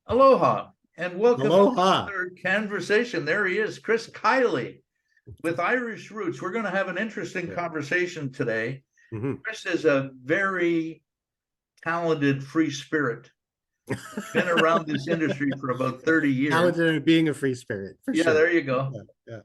Aloha and welcome to Aloha. another conversation. There he is, Chris Kiely with Irish Roots. We're going to have an interesting Yeah. conversation today. Mhm. Chris is a very talented free spirit. Been around this industry for about 30 years. Talented at being a free spirit, for Yeah, sure. there you go. Yeah, yeah.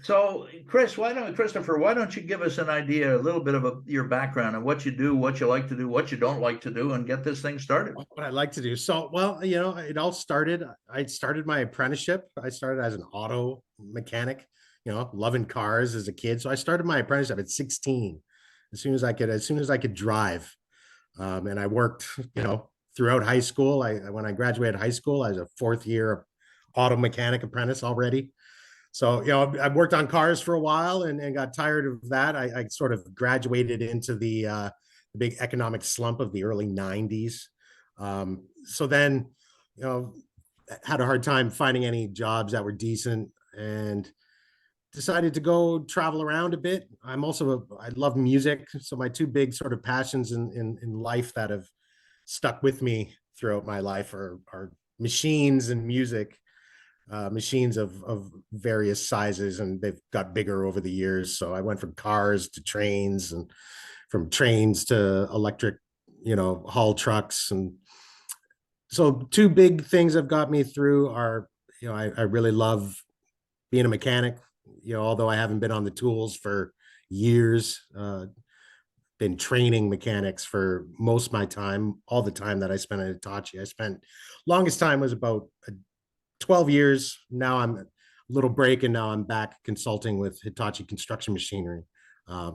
So, Christopher, why don't you give us an idea, a little bit of your background and what you do, what you like to do, what you don't like to do, and get this thing started? What I like to do. So, well, it all started. I started my apprenticeship. I started as an auto mechanic, loving cars as a kid. So I started my apprenticeship at 16, as soon as I could drive. And I worked, throughout high school. When I graduated high school, I was a fourth year auto mechanic apprentice already. So, I worked on cars for a while and got tired of that. I sort of graduated into the big economic slump of the early 90s. So then, you know, had a hard time finding any jobs that were decent and decided to go travel around a bit. I love music. So my two big sort of passions in life that have stuck with me throughout my life are machines and music. Machines of various sizes, and they've got bigger over the years. So I went from cars to trains, and from trains to electric, haul trucks. And so two big things that have got me through are, I really love being a mechanic, although I haven't been on the tools for years. Been training mechanics for most of my time, all the time that I spent at Hitachi. I spent longest time was about 12 years. Now I'm a little break, and now I'm back consulting with Hitachi Construction Machinery,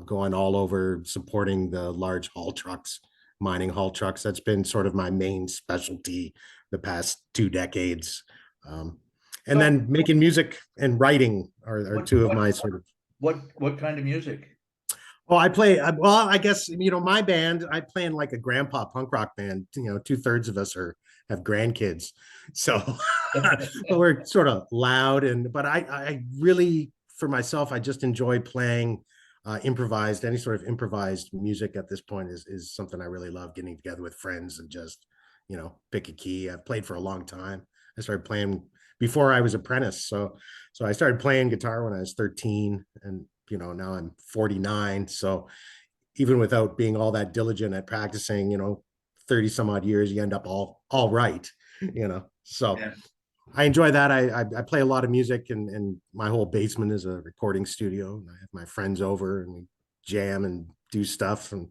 going all over supporting the large haul trucks, mining haul trucks. That's been sort of my main specialty the past 2 decades. And So, then making music and writing are what two of what my sort of. what kind of music? Oh, I play. Well, I guess my band. I play in like a grandpa punk rock band. 2/3 of us have grandkids, so we're sort of loud. But I really, for myself, I just enjoy playing improvised. Any sort of improvised music at this point is something I really love. Getting together with friends and just pick a key. I've played for a long time. I started playing before I was apprentice, so I started playing guitar when I was 13, and now I'm 49. So even without being all that diligent at practicing, 30 some odd years, you end up all right, So Yeah. I enjoy that. I play a lot of music, and my whole basement is a recording studio. I have my friends over, and we jam and do stuff and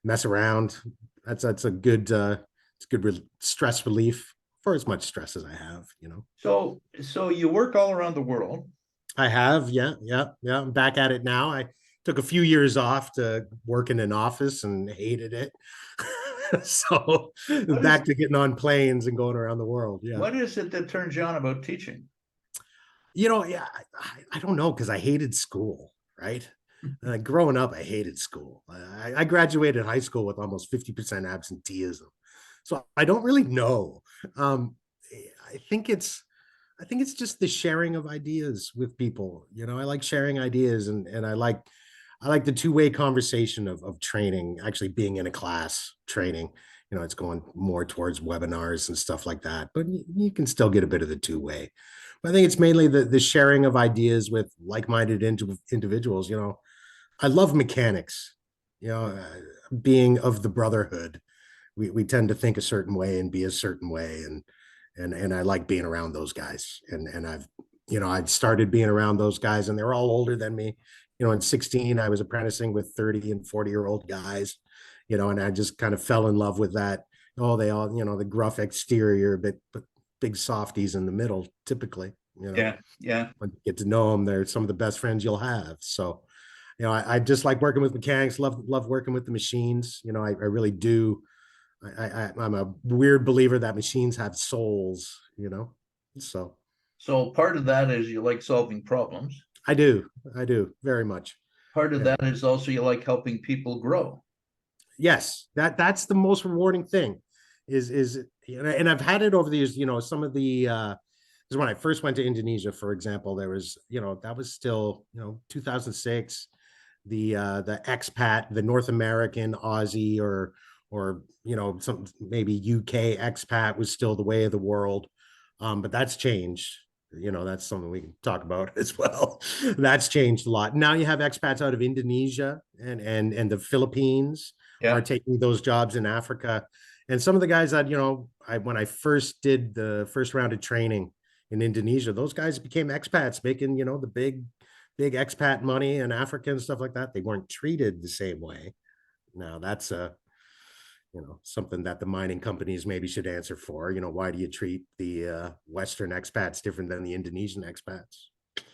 mess around. That's a good it's good stress relief for as much stress as I have. So you work all around the world. I have, yeah, yeah, yeah. I'm back at it now. I took a few years off to work in an office and hated it. So What is back to getting on planes and going around the world. Yeah. what is it that turns you on about teaching? Yeah, I don't know, because I hated school, right? Growing up, I hated school. I graduated high school with almost 50% absenteeism. So I don't really know. Um, I think it's I think it's just the sharing of ideas with people. I like sharing ideas, and I like the two-way conversation of training, actually being in a class training. It's going more towards webinars and stuff like that, but you can still get a bit of the two-way. But I think it's mainly the sharing of ideas with like-minded individuals. I love mechanics, being of the brotherhood. We tend to think a certain way and be a certain way, and I like being around those guys. And I've started being around those guys, and they're all older than me. In 16, I was apprenticing with 30 and 40-year-old guys, and I just kind of fell in love with that. Oh, they all, the gruff exterior, but big softies in the middle, typically. Yeah, yeah. When you get to know them, they're some of the best friends you'll have. So, I just like working with mechanics, love working with the machines. I really do. I'm a weird believer that machines have souls. So So part of that is you like solving problems. I do very much. Part of Yeah. that is also you like helping people grow. Yes, that's the most rewarding thing, and I've had it over the years. Some of the is when I first went to Indonesia, for example. There was, that was still, 2006. The expat, the North American Aussie, or some maybe UK expat was still the way of the world. But that's changed. That's something we can talk about as well. That's changed a lot. Now you have expats out of Indonesia and the Philippines are Yeah. taking those jobs in Africa. And some of the guys that, when I first did the first round of training in Indonesia, those guys became expats making, the big expat money in Africa and stuff like that. They weren't treated the same way. Now that's something that the mining companies maybe should answer for. Why do you treat the Western expats different than the Indonesian expats?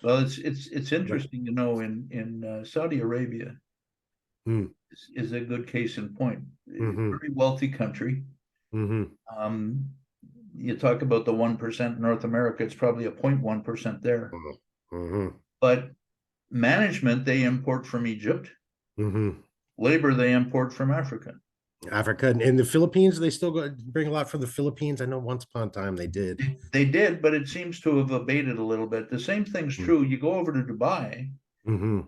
Well, it's interesting to know in Saudi Arabia Mm, is a good case in point. hmm Very wealthy country. hmm Um, you talk about the 1% in North America, it's probably a 0.1% there. hmm But management they import from Egypt, hmm labor they import from Africa. Africa and in the Philippines, they still bring a lot from the Philippines. I know once upon a time they did. They did, but it seems to have abated a little bit. The same thing's true. You go over to Dubai, Mm-hmm.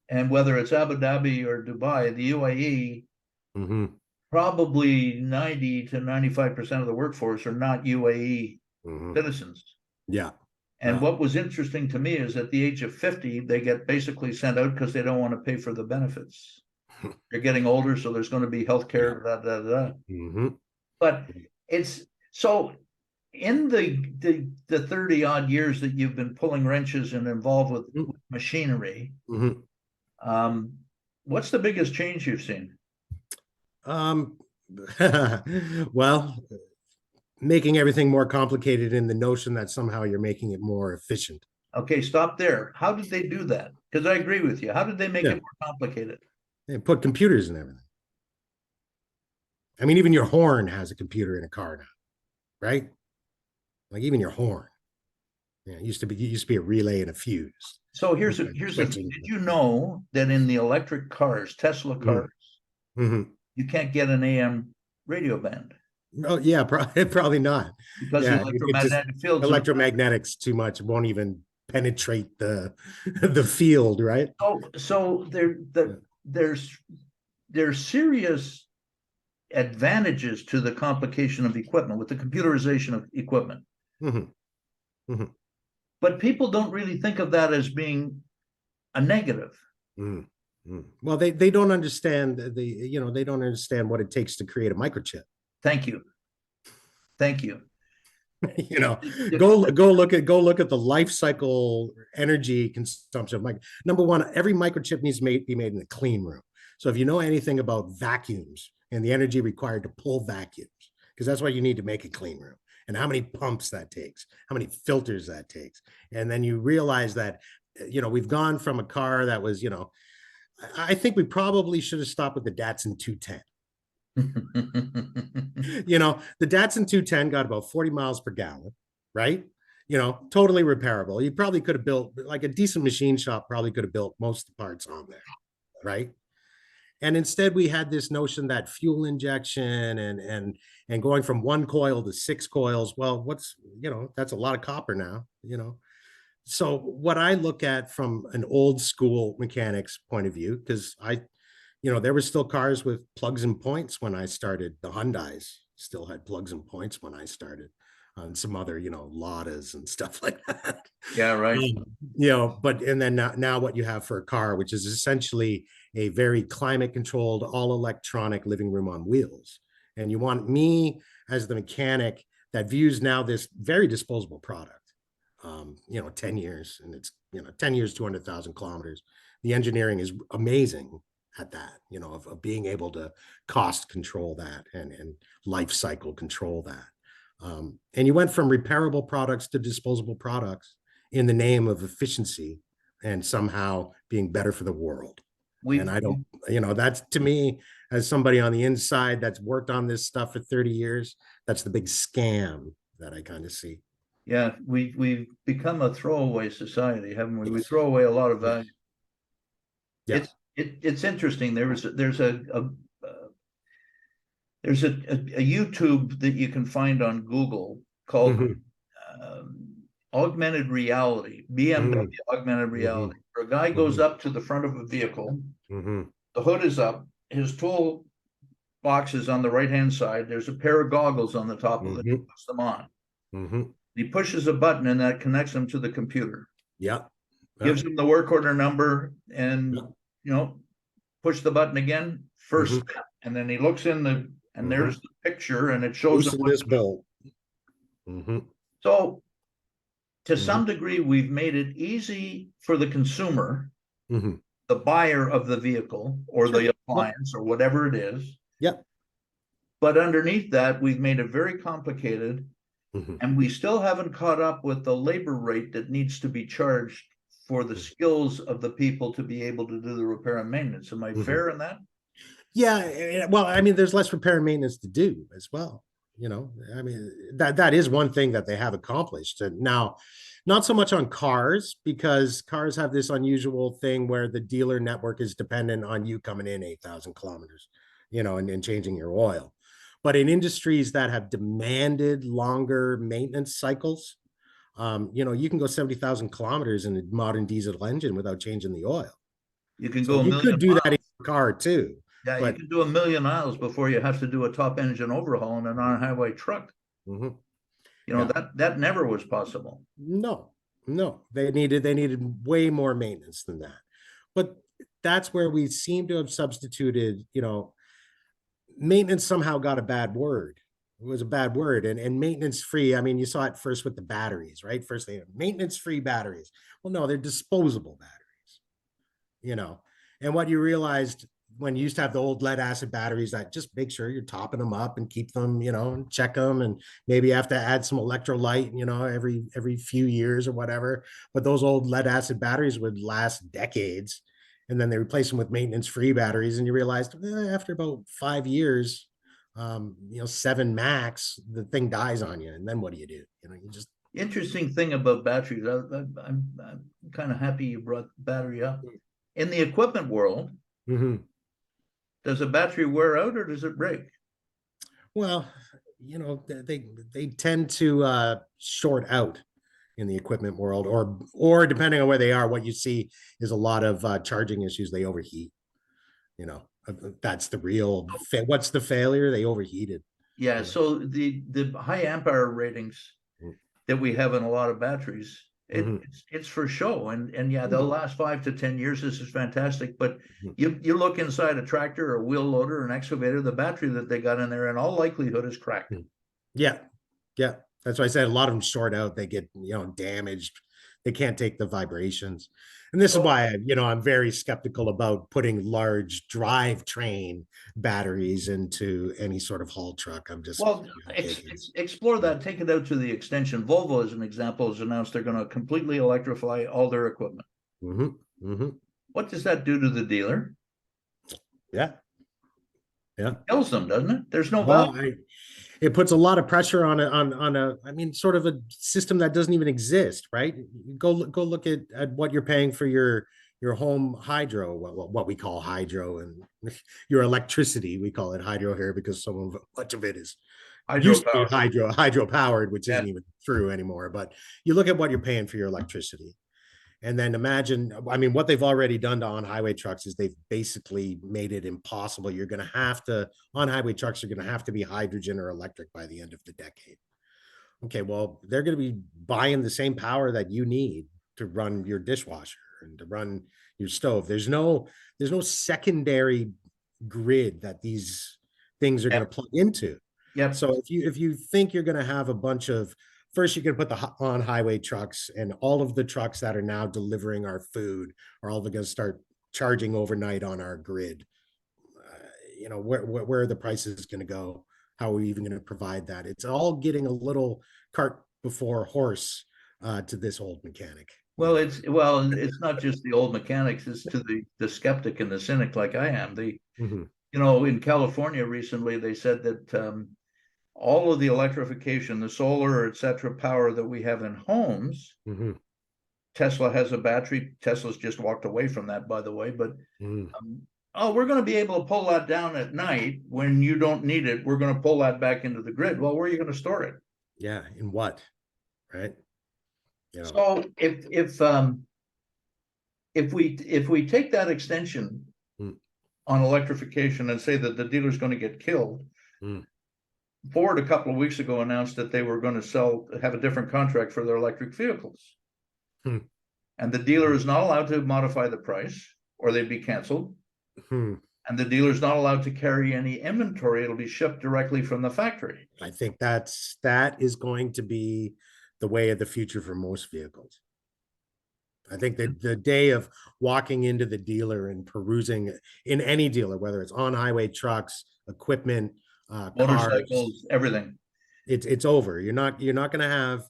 and whether it's Abu Dhabi or Dubai, the UAE, Mm-hmm. probably 90 to 95% of the workforce are not UAE Mm-hmm. citizens. Yeah. And Yeah. what was interesting to me is at the age of 50, they get basically sent out because they don't want to pay for the benefits. They're getting older, so there's going to be health Yeah. care, da, da, da. Mm-hmm. But it's so in the 30 odd years that you've been pulling wrenches and involved with machinery, Mm-hmm. um, what's the biggest change you've seen? Um, well, making everything more complicated in the notion that somehow you're making it more efficient. Okay, stop there. How did they do that? Because I agree with you. How did they make Yeah. it more complicated? They put computers in everything. I mean, even your horn has a computer in a car now, right? Like even your horn. Yeah, it used to be a relay and a fuse. So Okay. here's the thing. Switching. Did you know that in the electric cars, Tesla Mm-hmm. cars, Mm-hmm. you can't get an AM radio band Oh yeah, probably not. because the Yeah, it just electromagnetic fields are electromagnetics too much won't even penetrate the the field, right? so Yeah. there's serious advantages to the complication of equipment with the computerization of equipment. Mm-hmm. Mm-hmm. But people don't really think of that as being a negative. Mm-hmm. Well, they don't understand they don't understand what it takes to create a microchip. Thank you. Thank you. you know, go look at the life cycle energy consumption of number one, every microchip needs to be made in a clean room. So if you know anything about vacuums and the energy required to pull vacuums, because that's what you need to make a clean room, and how many pumps that takes, how many filters that takes, and then you realize that we've gone from a car that was I think we probably should have stopped with the Datsun 210. The Datsun 210 got about 40 miles per gallon, right? Totally repairable. You probably could have built like a decent machine shop, probably could have built most of the parts on there, right? And instead we had this notion that fuel injection and going from one coil to six coils, well, that's a lot of copper now. So what I look at from an old school mechanics point of view, because there were still cars with plugs and points when I started. The Hyundais still had plugs and points when I started, on some other, Ladas and stuff like that. Yeah, right. But and then now what you have for a car, which is essentially a very climate controlled, all electronic living room on wheels. And you want me as the mechanic that views now this very disposable product. 10 years, and it's 10 years, 200,000 kilometers. The engineering is amazing at that, of being able to cost control that and life cycle control that. And you went from repairable products to disposable products in the name of efficiency and somehow being better for the world. And We've I don't, that's to me, as somebody on the inside that's worked on this stuff for 30 years, that's the big scam that I kind of see. Yeah, we've become a throwaway society, haven't we? We throw away a lot of value. Yeah. It's interesting. There's a YouTube that you can find on Google called Mhm. augmented reality, BMW Mhm. augmented Mhm. reality, where a guy goes Mhm. up to the front of a vehicle, Mhm. the hood is up, his tool box is on the right hand side, there's a pair of goggles on the top of it, he Mhm. puts them on. Mhm. He pushes a button and that connects him to the computer. Yeah. Gives him the work order number and, Yeah. push the button again, first Mhm. step. And then he looks in and there's the picture and it shows him Loosen what this to do. bolt. Mhm. So to some Mhm. degree, we've made it easy for the consumer, Mhm. the buyer of the vehicle or the Sure. Yep. appliance or whatever it is. Yep. But underneath that, we've made it very complicated. Mhm. And we still haven't caught up with the labor rate that needs to be charged for the skills of the people to be able to do the repair and maintenance. Am I Mhm. fair in that? Yeah, well, I mean, there's less repair and maintenance to do as well. I mean, that is one thing that they have accomplished. And now, not so much on cars, because cars have this unusual thing where the dealer network is dependent on you coming in 8,000 kilometers, and changing your oil. But in industries that have demanded longer maintenance cycles, you can go 70,000 kilometers in a modern diesel engine without changing the oil. You can So go a you million could do that in miles. your car too. Yeah, you But can do a million miles before you have to do a top engine overhaul in an on-highway truck. Mhm. Yeah. That never was possible. No, no, they needed way more maintenance than that. But that's where we seem to have substituted, maintenance somehow got a bad word. It was a bad word. And maintenance free, I mean, you saw it first with the batteries, right? First they had maintenance free batteries. Well, no, they're disposable batteries, you know. And what you realized when you used to have the old lead acid batteries, that just make sure you're topping them up and keep them, and check them, and maybe you have to add some electrolyte, every few years or whatever. But those old lead acid batteries would last decades, and then they replace them with maintenance free batteries, and you realized after about 5 years, 7 max, the thing dies on you, and then what do? You just Interesting thing about batteries. I'm kind of happy you brought battery up. In the equipment world, Mhm. does a battery wear out or does it break? Well, they tend to short out in the equipment world, or depending on where they are, what you see is a lot of charging issues. They overheat. That's the real. What's the failure? They overheated. Yeah, You know. so the high ampere ratings that we have in a lot of batteries, Mhm. it's for show, and yeah, they'll Mhm. last 5 to 10 years. This is fantastic, but Mhm. you look inside a tractor or a wheel loader or an excavator, the battery that they got in there in all likelihood is cracked. Mhm. Yeah, yeah. That's why I said a lot of them short out. They get damaged. They can't take the vibrations, and this is So, why I'm very skeptical about putting large drivetrain batteries into any sort of haul truck. I'm just well, explore that. Take it out to the extension. Volvo, as an example, has announced they're going to completely electrify all their equipment. Mm-hmm. Mm-hmm. What does that do to the dealer? Yeah, yeah. It kills them, doesn't it? There's no value. Well, it puts a lot of pressure on a I mean, sort of a system that doesn't even exist, right? Go look at what you're paying for your home hydro, what we call hydro, and your electricity. We call it hydro here because much of it is used to be Hydropower. hydro powered, which Yeah. isn't even true anymore. But you look at what you're paying for your electricity. And then imagine, I mean, what they've already done to on-highway trucks is they've basically made it impossible. You're going to have to, on-highway trucks are going to have to be hydrogen or electric by the end of the decade. Okay, well, they're going to be buying the same power that you need to run your dishwasher and to run your stove. There's no secondary grid that these things are going Yep. to plug into. Yep. So if you think you're going to have a bunch of, first you're going to put the on highway trucks, and all of the trucks that are now delivering our food are all going to start charging overnight on our grid. Where are the prices going to go? How are we even going to provide that? It's all getting a little cart before horse to this old mechanic. It's not just the old mechanics, it's to the skeptic and the cynic like I am. Mhm. In California recently, they said that all of the electrification, the solar, et cetera, power that we have in homes, Mhm. Tesla has a battery. Tesla's just walked away from that, by the way. But Mhm. we're going to be able to pull that down at night when you don't need it. We're going to pull that back into the grid. Well, where are you going to store it? Yeah, in what? Right? So if we take that extension Mm. on electrification and say that the dealer's going to get killed, Mm. Ford a couple of weeks ago announced that they were going to have a different contract for their electric vehicles. Hmm. And the dealer is not allowed to modify the price or they'd be canceled. Hmm. And the dealer is not allowed to carry any inventory. It'll be shipped directly from the factory. I think that is going to be the way of the future for most vehicles. I think that the day of walking into the dealer and perusing in any dealer, whether it's on highway trucks, equipment, cars, Motorcycles, everything. it's over. You're not going to have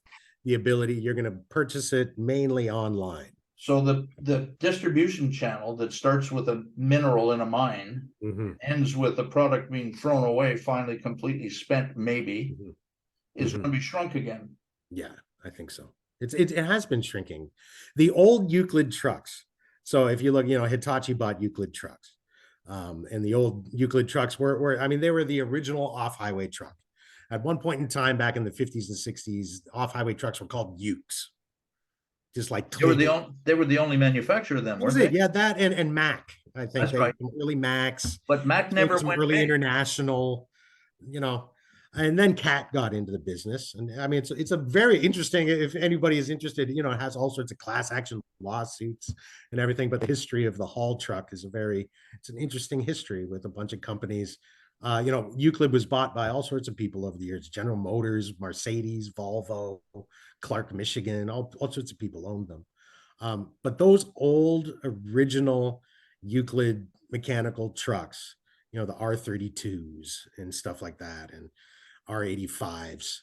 the ability. You're going to purchase it mainly online. So the distribution channel that starts with a mineral in a mine, Mm-hmm. ends with the product being thrown away, finally completely spent, maybe, Mm-hmm. is Mm-hmm. going to be shrunk again. Yeah, I think so. It has been shrinking. The old Euclid trucks. So if you look, Hitachi bought Euclid trucks. And the old Euclid trucks were, I mean, they were the original off-highway truck. At one point in time, back in the 50s and 60s, off-highway trucks were called Ukes, just like Toyota. They were the only manufacturer of them, That was weren't it. they? Yeah, that and Mac. I think That's they right. some early Macs, But Mac never some went early big. international, you know, and then Cat got into the business. And I mean, it's a very interesting, if anybody is interested, it has all sorts of class action lawsuits and everything. But the history of the haul truck is it's an interesting history with a bunch of companies. Euclid was bought by all sorts of people over the years: General Motors, Mercedes, Volvo, Clark, Michigan, all sorts of people owned them. But those old original Euclid mechanical trucks, the R32s and stuff like that, and R85s,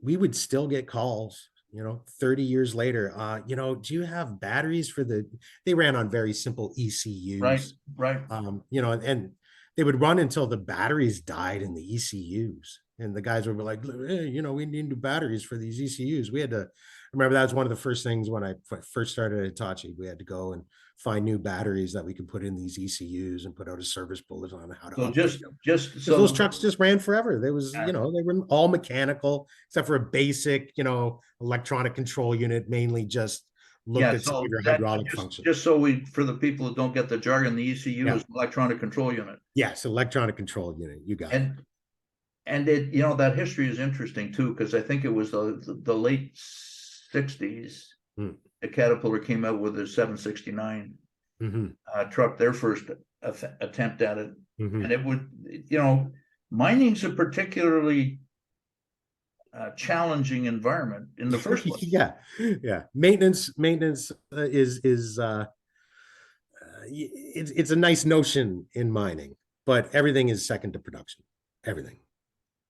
we would still get calls, 30 years later. Do you have batteries for they ran on very simple Right, ECUs, right. and they would run until the batteries died in the ECUs. And the guys would be like, hey, we need new batteries for these ECUs. We had to remember that was one of the first things when I first started at Hitachi. We had to go and find new batteries that we could put in these ECUs and put out a service bulletin on how to So upgrade them. just Because so those trucks just ran forever. They were all mechanical, except for a basic, electronic control unit, mainly just looked yeah, at some of so your that hydraulic functions. just so for the people who don't get the jargon, the ECU Yeah. is electronic control unit. Yes, electronic control unit. You got it. And it, that history is interesting too, because I think it was the late 60s. Mm. The Caterpillar came out with a 769 Mm-hmm. Truck, their first attempt at it. Mm-hmm. And it would, mining's a particularly challenging environment in the first place. Yeah. Maintenance is it's a nice notion in mining, but everything is second to production. Everything.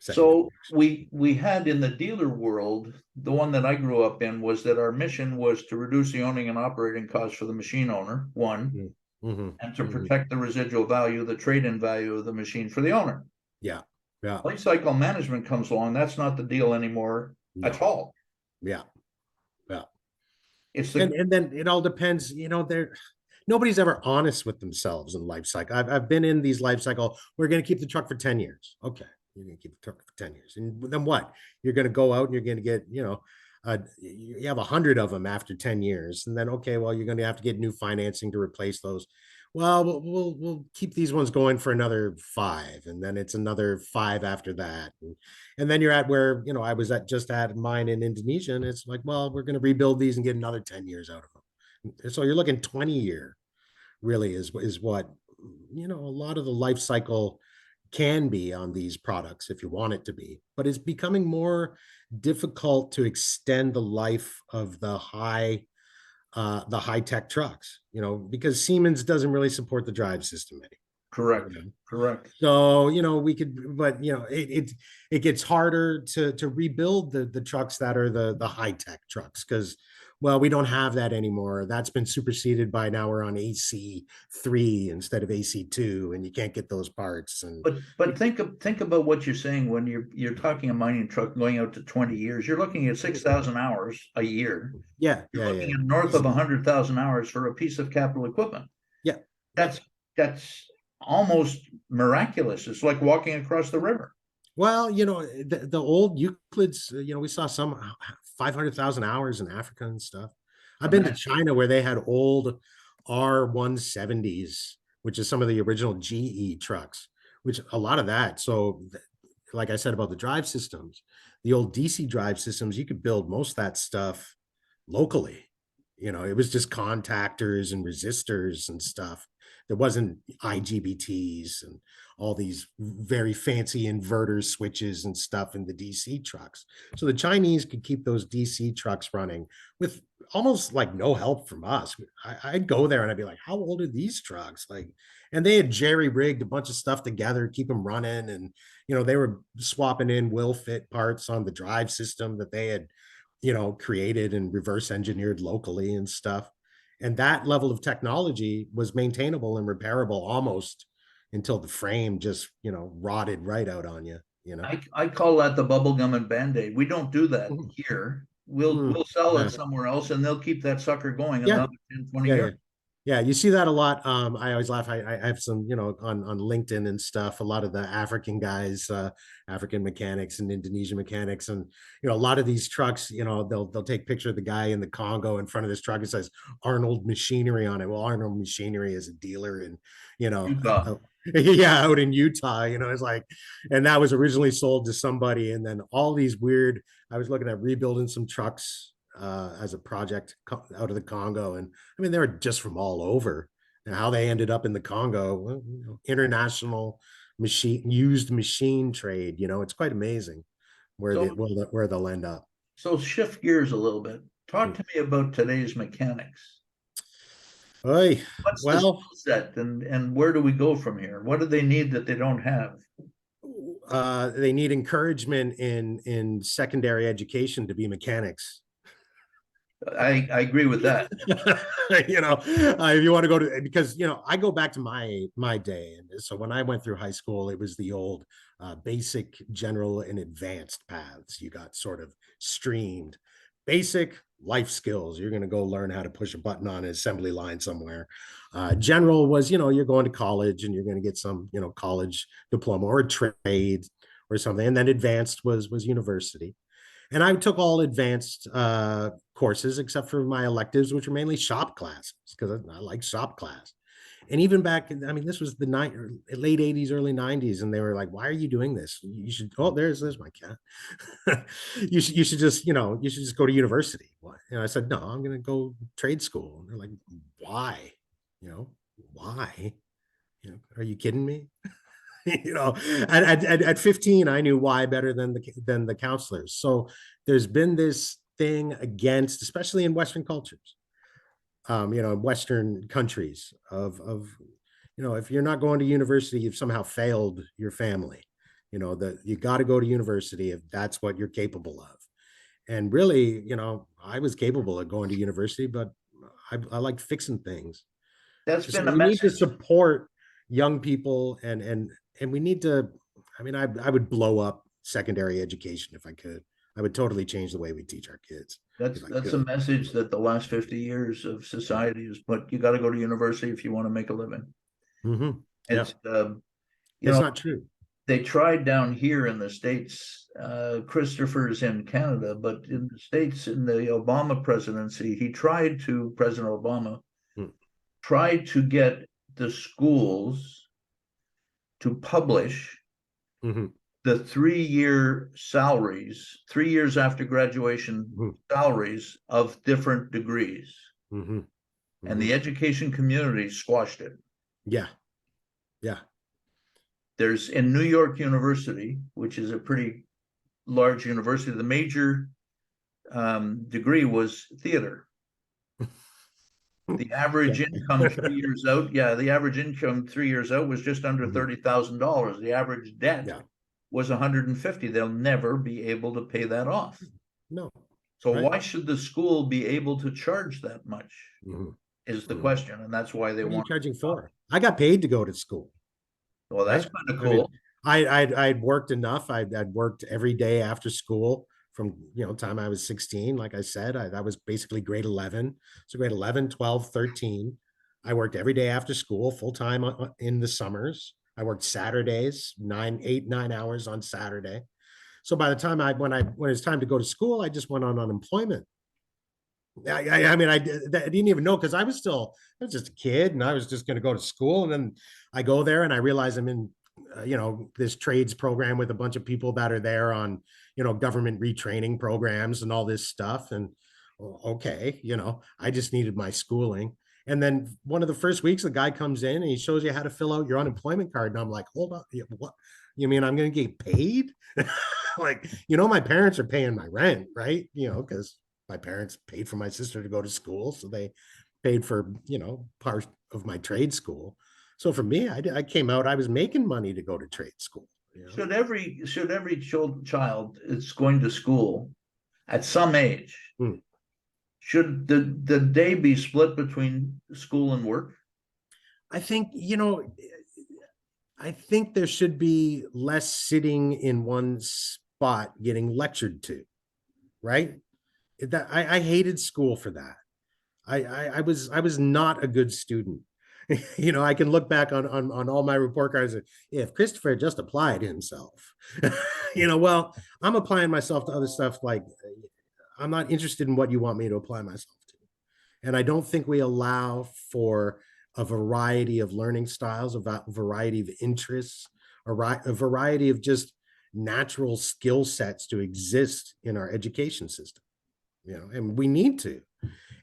So we had in the dealer world, the one that I grew up in was that our mission was to reduce the owning and operating costs for the machine owner, one, Mm-hmm. and to Mm-hmm. protect the residual value, the trade-in value of the machine for the owner. Yeah. Yeah. Life cycle management comes along. That's not the deal anymore at all. Yeah. Yeah. It's And then it all depends, nobody's ever honest with themselves in life cycle. I've been in these life cycle. We're going to keep the truck for 10 years. Okay. You're going to keep the truck for 10 years. And then what? You're going to go out and you're going to get, you have 100 of them after 10 years. And then, okay, well, you're going to have to get new financing to replace those. Well, we'll keep these ones going for another 5, and then it's another 5 after that, and then you're at where I was just at mine in Indonesia, and it's like, well, we're going to rebuild these and get another 10 years out of them. So you're looking 20-year, really is what a lot of the life cycle can be on these products if you want it to be, but it's becoming more difficult to extend the life of the high tech trucks, because Siemens doesn't really support the drive system anymore. correct. Correct. So, we could, but it gets harder to rebuild the trucks that are the high tech trucks, because, well, we don't have that anymore. That's been superseded by now we're on AC3 instead of AC2, and you can't get those parts. And but think about what you're saying when you're talking a mining truck going out to 20 years. You're looking at 6,000 hours a year. Yeah, you're looking at north of 100,000 hours for a piece of capital equipment. Yeah, that's almost miraculous. It's like walking across the river. Well, the old Euclids, we saw some 500,000 hours in Africa and stuff. I've been to China where they had old R170s, which is some of the original GE trucks, which a lot of that. So like I said about the drive systems, the old DC drive systems, you could build most of that stuff locally. It was just contactors and resistors and stuff. There wasn't IGBTs and all these very fancy inverter switches and stuff in the DC trucks. So the Chinese could keep those DC trucks running with almost like no help from us. I'd go there and I'd be like, how old are these trucks? Like, and they had jerry rigged a bunch of stuff together, keep them running. And, they were swapping in will fit parts on the drive system that they had created and reverse engineered locally and stuff. And that level of technology was maintainable and repairable almost until the frame just, rotted right out on you. I call that the bubble gum and Band-Aid. We don't do that Mhm. here. We'll Mm, we'll sell it yeah. somewhere else and they'll keep that sucker going Yeah. another 10, 20 Yeah. Yeah. years. Yeah, you see that a lot. I always laugh. I have some, on LinkedIn and stuff. A lot of the African guys, African mechanics and Indonesian mechanics, and a lot of these trucks, they'll take picture of the guy in the Congo in front of this truck. It says Arnold Machinery on it. Well, Arnold Machinery is a dealer, and Utah. yeah, out in Utah. It's like, and that was originally sold to somebody, and then all these weird. I was looking at rebuilding some trucks as a project out of the Congo. And I mean, they were just from all over. And how they ended up in the Congo, well, international used machine trade. It's quite amazing So where they'll end up. so shift gears a little bit. Talk Hmm. to me about today's mechanics. Oy, What's the skill well, set and where do we go from here? What do they need that they don't have? they need encouragement in secondary education to be mechanics. I agree with that. If you want to go to, because I go back to my day, and so when I went through high school, it was the old basic, general, and advanced paths. You got sort of streamed. Basic life skills. You're going to go learn how to push a button on an assembly line somewhere. General was, you're going to college and you're going to get some, college diploma or a trade or something. And then advanced was university. And I took all advanced courses except for my electives, which were mainly shop classes because I like shop class. And even back, I mean, this was the late 80s, early 90s, and they were like, "Why are you doing this? You should." Oh, there's my cat. You should just you should just go to university. What? And I said, "No, I'm going to go trade school." And they're like, "Why? Why? Are you kidding me?" you know at 15 I knew why better than the counselors. So there's been this thing against, especially in Western cultures, Western countries of if you're not going to university, you've somehow failed your family. That you got to go to university if that's what you're capable of. And really, I was capable of going to university, but I like fixing things. That's So been a we need to message. support young people, and we need to. I mean, I would blow up secondary education if I could. I would totally change the way we teach our kids That's if I that's a could. message that the last 50 years of society has put. You got to go to university if you want to make a living. Mm-hmm. Yeah, It's you it's know not true. they tried down here in the States. Christopher's in Canada, but in the States, in the Obama presidency, President Obama tried to get the schools to publish Mm-hmm. the 3 year salaries, 3 years after graduation Mm-hmm. salaries of different degrees. Mm-hmm. And Mm-hmm. the education community squashed it. Yeah, yeah. There's in New York University, which is a pretty large university, the major degree was theater. The Yeah. average income 3 years out, yeah, the average income 3 years out was just under Mhm. $30,000. The average debt Yeah. was 150. They'll never be able to pay that off. No. So Right. why should the school be able to charge that much? Mm-hmm. Is the Mm-hmm. question, and that's why they What are you want. charging for? I got paid to go to school. Well, that's Right. kind of I mean, cool. I'd worked enough. I'd worked every day after school from, time I was 16. Like I said, that was basically grade 11. So grade 11, 12, 13. I worked every day after school, full time in the summers. I worked Saturdays, 9 hours on Saturday. So by the time when it was time to go to school, I just went on unemployment. I mean, I didn't even know because I was just a kid and I was just going to go to school. And then I go there and I realize I'm in this trades program with a bunch of people that are there on, government retraining programs and all this stuff. And okay, I just needed my schooling. And then one of the first weeks, the guy comes in and he shows you how to fill out your unemployment card. And I'm like, hold on, what? You mean I'm going to get paid? Like, my parents are paying my rent, right? Because my parents paid for my sister to go to school. So they paid for, part of my trade school. So for me, I came out, I was making money to go to trade school. Should every child that's going to school at some age, should the day be split between school and work? I think, I think there should be less sitting in one spot getting lectured to, right? That I hated school for that. I was not a good student. I can look back on all my report cards. If Christopher just applied himself, well, I'm applying myself to other stuff. Like, I'm not interested in what you want me to apply myself to. And I don't think we allow for a variety of learning styles, a variety of interests, a variety of just natural skill sets to exist in our education system. And we need to.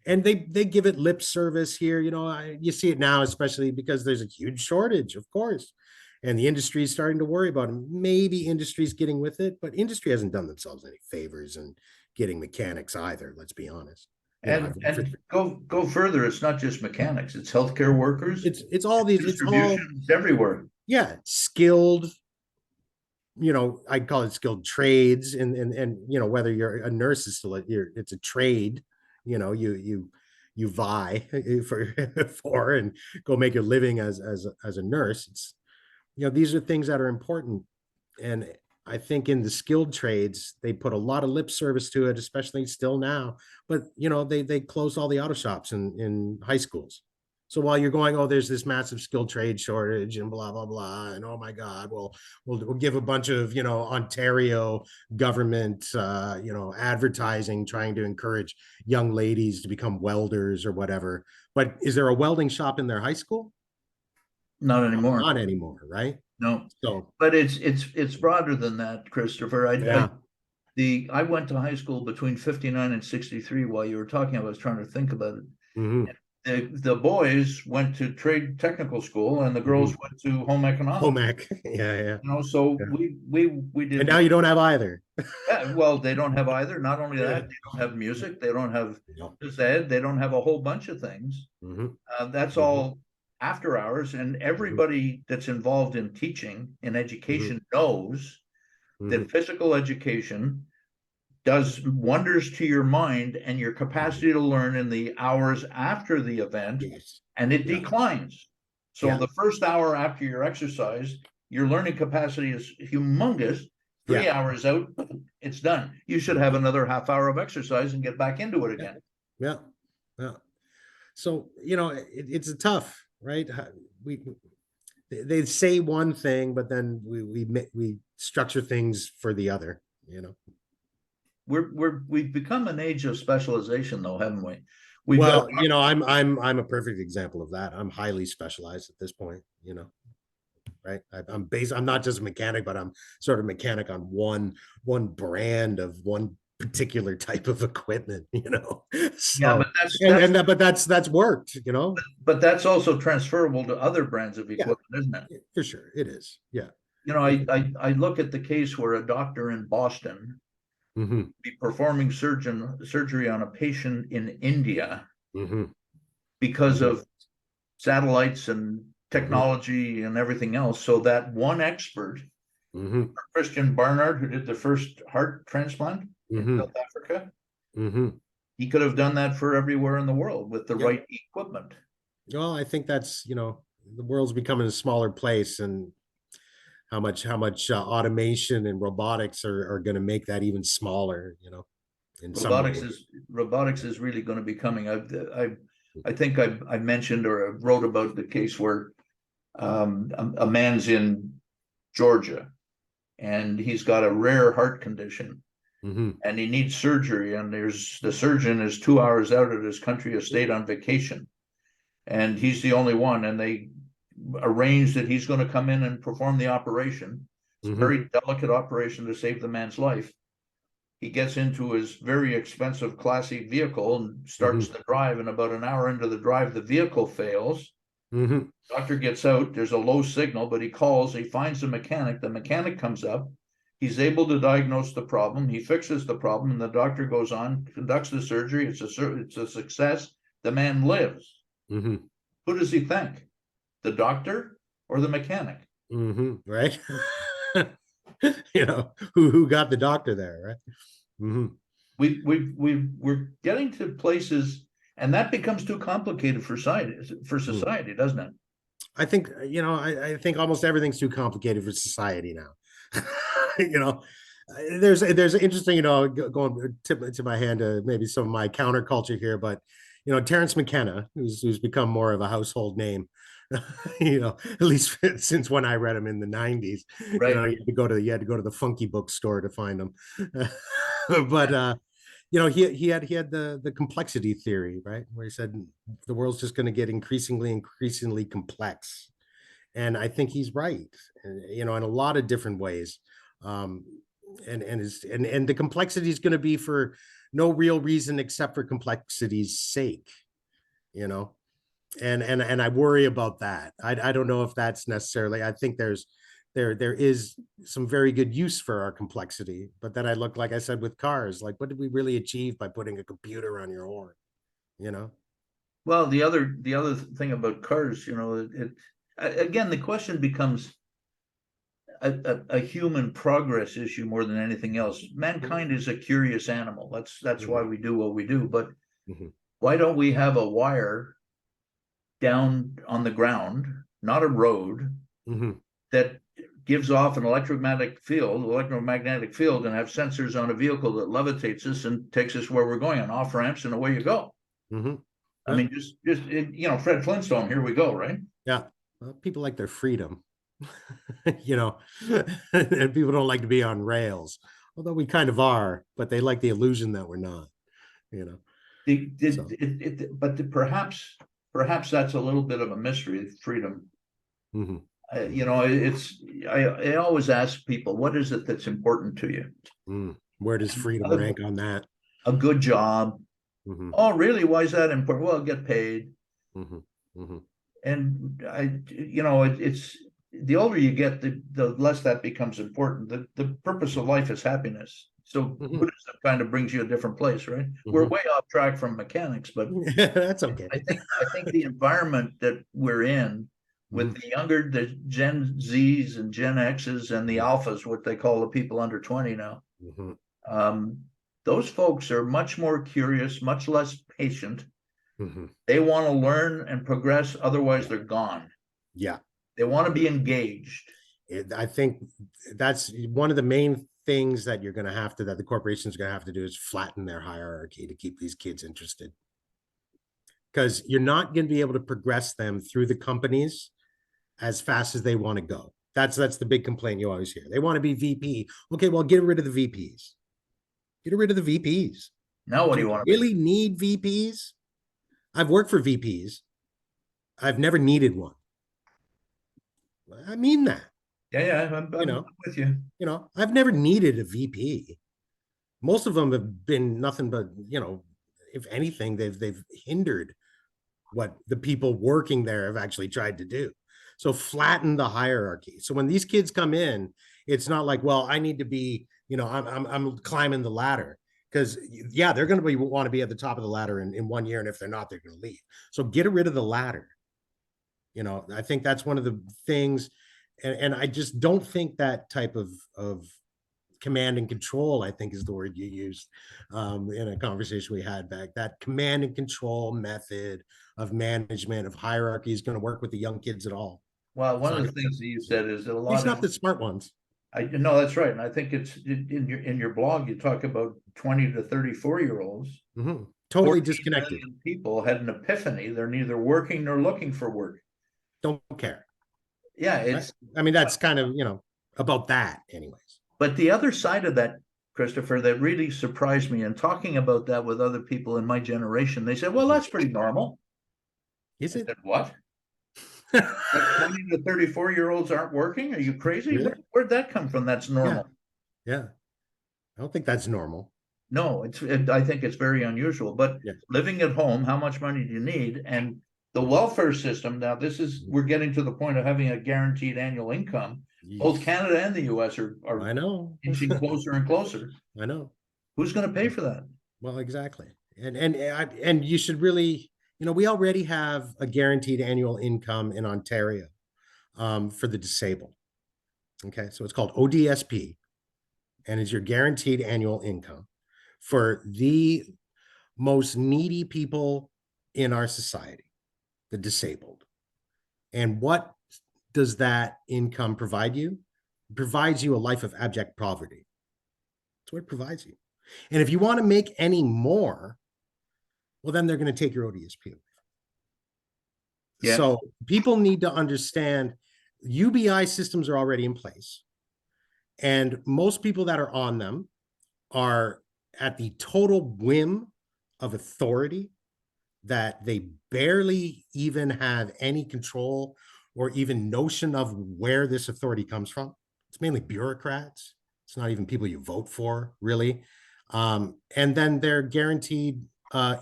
And they give it lip service here. You see it now, especially because there's a huge shortage, of course, and the industry is starting to worry about it. Maybe industry's getting with it, but industry hasn't done themselves any favors in getting mechanics either. Let's be honest. And go further. It's not just mechanics; it's healthcare workers. It's all these. It's all everywhere. Yeah, skilled. I call it skilled trades, and whether you're a nurse is still it's a trade. You vie for and go make your living as a nurse. It's these are things that are important, and I think in the skilled trades they put a lot of lip service to it, especially still now. But they close all the auto shops in high schools. So while you're going, oh, there's this massive skilled trade shortage and blah blah blah, and oh my God, we'll give a bunch of Ontario government advertising trying to encourage young ladies to become welders or whatever. But is there a welding shop in their high school? Not anymore. Not anymore, right? No. So, but it's broader than that, Christopher. yeah. I went to high school between 59 and 63. While you were talking, I was trying to think about it. Mm-hmm. The boys went to trade technical school and the girls went to home economics. Home ec. Yeah. So yeah. we did. And now you don't have either. Yeah, well, they don't have either. Not only that, they don't have music. They don't have phys ed. They don't have a whole bunch of things. That's all after hours. And everybody that's involved in teaching and education knows that physical education does wonders to your mind and your capacity to learn in the hours after the event, and it declines. So the first hour after your exercise, your learning capacity is humongous. 3 hours out, it's done. You should have another half hour of exercise and get back into it again. Yeah. So, it's a tough, right? They say one thing, but then we structure things for the other, We've become an age of specialization, though, haven't we? I'm a perfect example of that. I'm highly specialized at this point, right? I'm not just a mechanic, but I'm sort of mechanic on one brand of one particular type of equipment, So, but that's worked, But that's also transferable to other brands of equipment, isn't it? For sure, it is. Yeah. I look at the case where a doctor in Boston be performing surgery on a patient in India because of satellites and technology and everything else. So that one expert, Christian Barnard, who did the first heart transplant in South Africa, he could have done that for everywhere in the world with the right equipment. Well, I think that's, the world's becoming a smaller place, and how much automation and robotics are going to make that even smaller, robotics is really going to be coming. I think I mentioned or wrote about the case where a man's in Georgia and he's got a rare heart condition and he needs surgery, and the surgeon is 2 hours out of his country estate on vacation, and he's the only one, and they arranged that he's going to come in and perform the operation. It's a very delicate operation to save the man's life. He gets into his very expensive, classy vehicle and starts the drive. And about an hour into the drive, the vehicle fails. Doctor gets out. There's a low signal, but he calls. He finds the mechanic. The mechanic comes up. He's able to diagnose the problem. He fixes the problem, and the doctor goes on, conducts the surgery. It's a success. The man lives. Who does he thank? The doctor or the mechanic? Right. You know, who got the doctor there, right? We're getting to places, and that becomes too complicated for society, doesn't it? I think, you know, I think almost everything's too complicated for society now. You know, there's interesting, you know, going to my hand to maybe some of my counterculture here, but you know, Terrence McKenna, who's become more of a household name, you know, at least since when I read him in the 90s. Right. You know, you had to go to the funky bookstore to find him. But you know, he had the complexity theory, right? Where he said the world's just going to get increasingly complex. And I think he's right, you know, in a lot of different ways. And the complexity is going to be for no real reason except for complexity's sake, you know. And I worry about that. I don't know if that's necessarily. I think there is some very good use for our complexity, but then I look, like I said, with cars, like what did we really achieve by putting a computer on your horn, you know? Well, the other thing about cars, you know, again, the question becomes a human progress issue more than anything else. Mankind is a curious animal. That's why we do what we do. But why don't we have a wire down on the ground, not a road, that gives off an electromagnetic field, and have sensors on a vehicle that levitates us and takes us where we're going, on off ramps, and away you go. I mean, just you know, Fred Flintstone, here we go, right? Yeah. Well, people like their freedom, you know, and people don't like to be on rails, although we kind of are, but they like the illusion that we're not, you know. But perhaps that's a little bit of a mystery, freedom. You know, I always ask people, what is it that's important to you? Where does freedom rank on that? A good job. Oh, really? Why is that important? Well, get paid. And you know, it's the older you get, the less that becomes important. The purpose of life is happiness. So Buddhism kind of brings you a different place, right? We're way off track from mechanics, but that's okay. I think the environment that we're in, with the Gen Zs and Gen Xs and the alphas, what they call the people under 20 now, those folks are much more curious, much less patient. They want to learn and progress, otherwise they're gone. Yeah. They want to be engaged. I think that's one of the main things that that the corporations are going to have to do, is flatten their hierarchy to keep these kids interested. Because you're not going to be able to progress them through the companies as fast as they want to go. That's the big complaint you always hear. They want to be VP. Okay, well, get rid of the VPs. Get rid of the VPs. Now what do you want to really need VPs? I've worked for VPs. I've never needed one. I mean that. Yeah, I'm with you. You know, I've never needed a VP. Most of them have been nothing but, you know, if anything, they've hindered what the people working there have actually tried to do. So flatten the hierarchy. So when these kids come in, it's not like, well, I need to be, you know, I'm climbing the ladder. Because yeah, they're going to want to be at the top of the ladder in 1 year, and if they're not, they're going to leave. So get rid of the ladder. You know, I think that's one of the things, and I just don't think that type of command and control, I think is the word you used in a conversation we had back. That command and control method of management, of hierarchy, is going to work with the young kids at all. Well, one of the things that you said is that a lot of not the smart ones. I know that's right, and I think it's in your blog. You talk about 20 to 34-year-olds, totally disconnected. People had an epiphany. They're neither working nor looking for work. Don't care. Yeah, it's. I mean, that's kind of, you know, about that, anyways. But the other side of that, Christopher, that really surprised me, and talking about that with other people in my generation, they said, "Well, that's pretty normal." Is it? I said, what? That 20 to 34-year-olds aren't working? Are you crazy? Really? Where'd that come from? That's Yeah, normal. yeah. I don't think that's normal. No, I think it's very unusual. But Yeah. living at home, how much money do you need? And the welfare system, now we're getting to the point of having a guaranteed annual income. Both Canada and the US are I know. inching closer and closer. I know. Who's going to pay for that? Well, exactly. And you should really, we already have a guaranteed annual income in Ontario for the disabled. Okay, so it's called ODSP, and it's your guaranteed annual income for the most needy people in our society, the disabled. And what does that income provide you? It provides you a life of abject poverty. That's what it provides you. And if you want to make any more, well, then they're going to take your ODSP away. Yeah. So people need to understand UBI systems are already in place. And most people that are on them are at the total whim of authority that they barely even have any control or even notion of where this authority comes from. It's mainly bureaucrats. It's not even people you vote for, really. And then they're guaranteed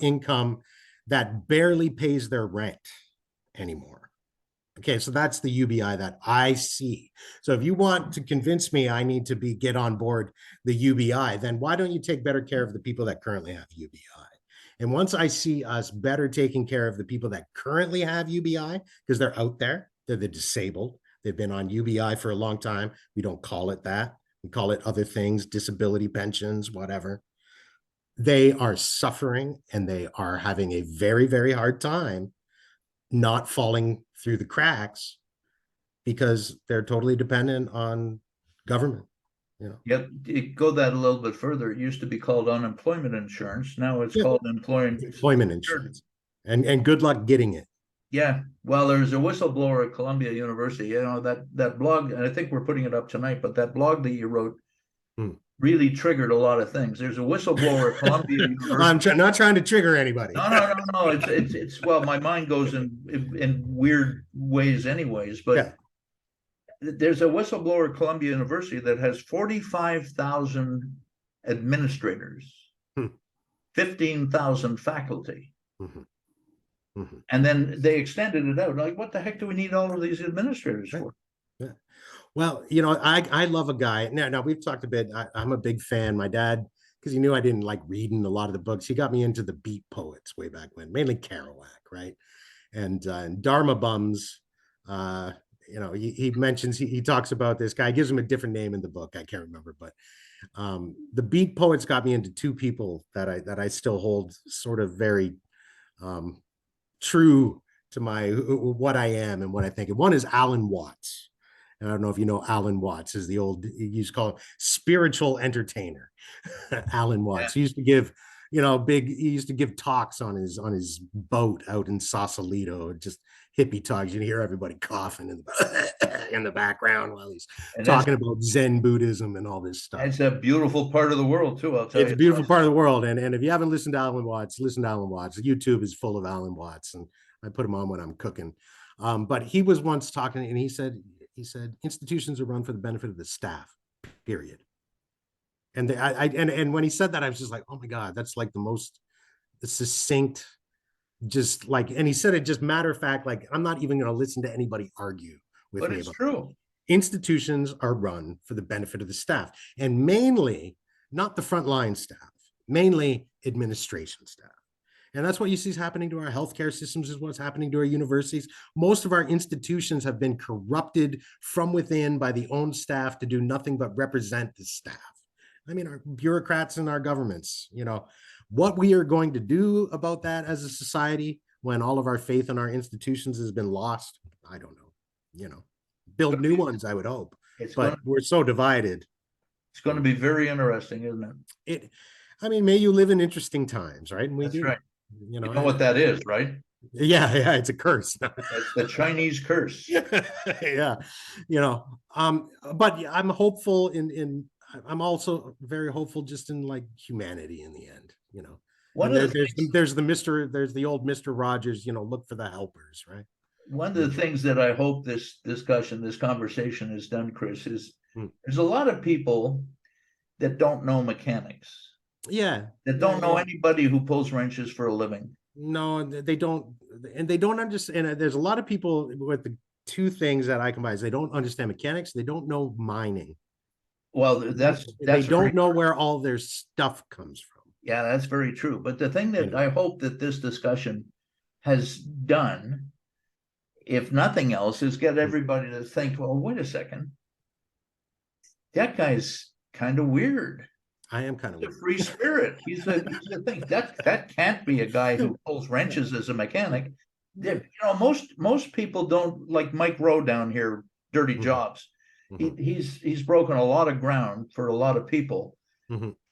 income that barely pays their rent anymore. Okay, so that's the UBI that I see. So if you want to convince me I need to get on board the UBI, then why don't you take better care of the people that currently have UBI? And once I see us better taking care of the people that currently have UBI, because they're out there, they're the disabled, they've been on UBI for a long time. We don't call it that. We call it other things, disability pensions, whatever. They are suffering and they are having a very, very hard time not falling through the cracks because they're totally dependent on government. Yep. Go that a little bit further. It used to be called unemployment insurance. Now it's called employment insurance. And good luck getting it. Yeah. Well, there's a whistleblower at Columbia University. That blog, and I think we're putting it up tonight, but that blog that you wrote really triggered a lot of things. There's a whistleblower at Columbia University. I'm not trying to trigger anybody. No. It's well, my mind goes in weird ways anyways, but yeah. There's a whistleblower at Columbia University that has 45,000 administrators, 15,000 faculty. And then they extended it out. Like, what the heck do we need all of these administrators for? Yeah. Well, I love a guy. Now we've talked a bit. I'm a big fan. My dad, because he knew I didn't like reading a lot of the books, he got me into the beat poets way back when, mainly Kerouac, right? And Dharma Bums, he mentions, he talks about this guy, gives him a different name in the book. I can't remember, but the beat poets got me into two people that I still hold sort of very true to what I am and what I think. And one is Alan Watts. And I don't know if you know Alan Watts is he used to call him spiritual entertainer. Alan Watts. He used to give, he used to give talks on his boat out in Sausalito, just hippie talks. You can hear everybody coughing in the background while he's talking about Zen Buddhism and all this stuff. It's a beautiful part of the world too, I'll tell you. It's a beautiful part of the world. And if you haven't listened to Alan Watts, listen to Alan Watts. YouTube is full of Alan Watts, and I put him on when I'm cooking. But he was once talking, and he said, institutions are run for the benefit of the staff, period. And and when he said that, I was just like, oh my God, that's like the most succinct, just like, and he said it just matter of fact, like, I'm not even going to listen to anybody argue with me. But it's true. Institutions are run for the benefit of the staff, and mainly not the frontline staff, mainly administration staff. And that's what you see is happening to our healthcare systems, is what's happening to our universities. Most of our institutions have been corrupted from within by the own staff to do nothing but represent the staff. I mean, our bureaucrats and our governments, what we are going to do about that as a society when all of our faith in our institutions has been lost, I don't know, build new ones, I would hope, but we're so divided. It's going to be very interesting, isn't it? May you live in interesting times, right? And we do. Right. You know what that is, right? Yeah, it's a curse. That's the Chinese curse. Yeah, but I'm hopeful I'm also very hopeful just in like humanity in the end, there's the old Mr. Rogers, look for the helpers, right? one of the things that I hope this conversation has done, Chris, is there's a lot of people that don't know mechanics, that don't know anybody who pulls wrenches for a living. No, they don't, and they don't understand. And there's a lot of people with the two things that I combine. They don't understand mechanics. They don't know mining. Well, they don't know where all their stuff comes from. Yeah, that's very true. But the thing that I hope that this discussion has done, if nothing else, is get everybody to think, well, wait a second. That guy's kind of weird. I am kind of a free spirit. He's a thing. That can't be a guy who pulls wrenches as a mechanic. You know, most people don't, like Mike Rowe down here, dirty jobs. He's broken a lot of ground for a lot of people,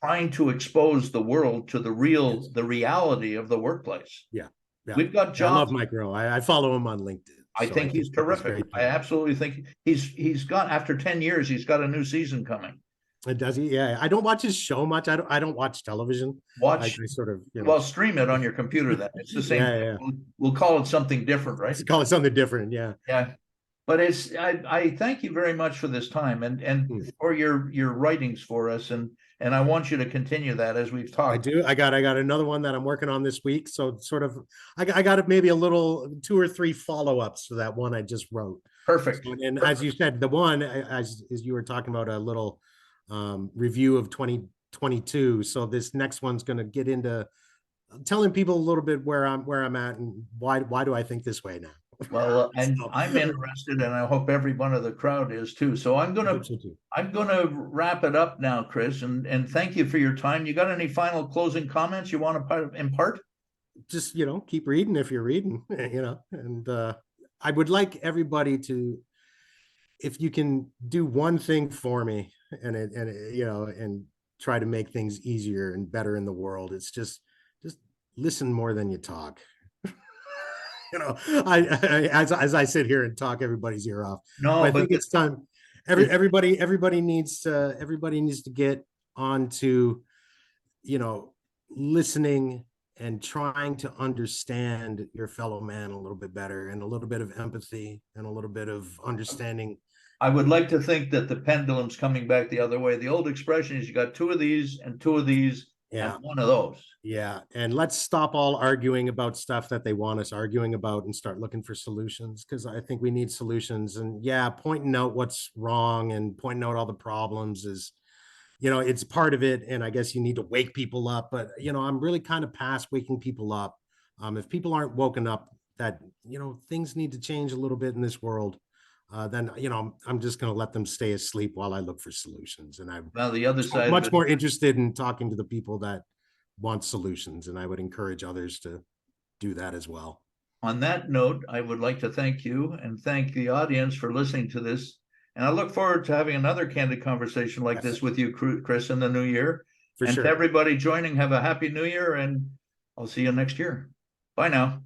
trying to expose the world to the reality of the workplace. Yeah. We've got jobs. I love Mike Rowe. I follow him on LinkedIn. I think he's terrific. I absolutely think he's got, after 10 years, he's got a new season coming. Does he? Yeah, I don't watch his show much. I don't watch television. I sort of, well, stream it on your computer. Then it's the same. Yeah. We'll call it something different, right? Let's call it something different. Yeah. Yeah. But I thank you very much for this time and for your writings for us, and I want you to continue that as we've talked. I do. I got another one that I'm working on this week. So sort of, I got maybe a little 2 or 3 follow-ups to that one I just wrote. Perfect. And as you said, the one as you were talking about, a little review of 2022. So this next one's going to get into telling people a little bit where I'm at and why do I think this way now. Well, and I'm interested, and I hope every one of the crowd is too. So I'm gonna wrap it up now, Chris, and thank you for your time. You got any final closing comments you want to impart? Just, keep reading if you're reading, and I would like everybody to, if you can do one thing for me and try to make things easier and better in the world, it's just listen more than you talk. As I sit here and talk everybody's ear off. No, I think it's time. Everybody needs to get on to, listening and trying to understand your fellow man a little bit better, and a little bit of empathy and a little bit of understanding. I would like to think that the pendulum's coming back the other way. The old expression is you got 2 of these and 2 of these. Yeah. And 1 of those. Yeah. And let's stop all arguing about stuff that they want us arguing about and start looking for solutions, because I think we need solutions. And pointing out what's wrong and pointing out all the problems is, it's part of it. And I guess you need to wake people up. But, I'm really kind of past waking people up. If people aren't woken up that, things need to change a little bit in this world, then I'm just going to let them stay asleep while I look for solutions. And I'm the other side much more interested in talking to the people that want solutions, and I would encourage others to do that as well. On that note, I would like to thank you and thank the audience for listening to this, and I look forward to having another candid conversation like this with you, Chris, in the new year. To everybody joining, have a happy new year, and I'll see you next year. Bye now.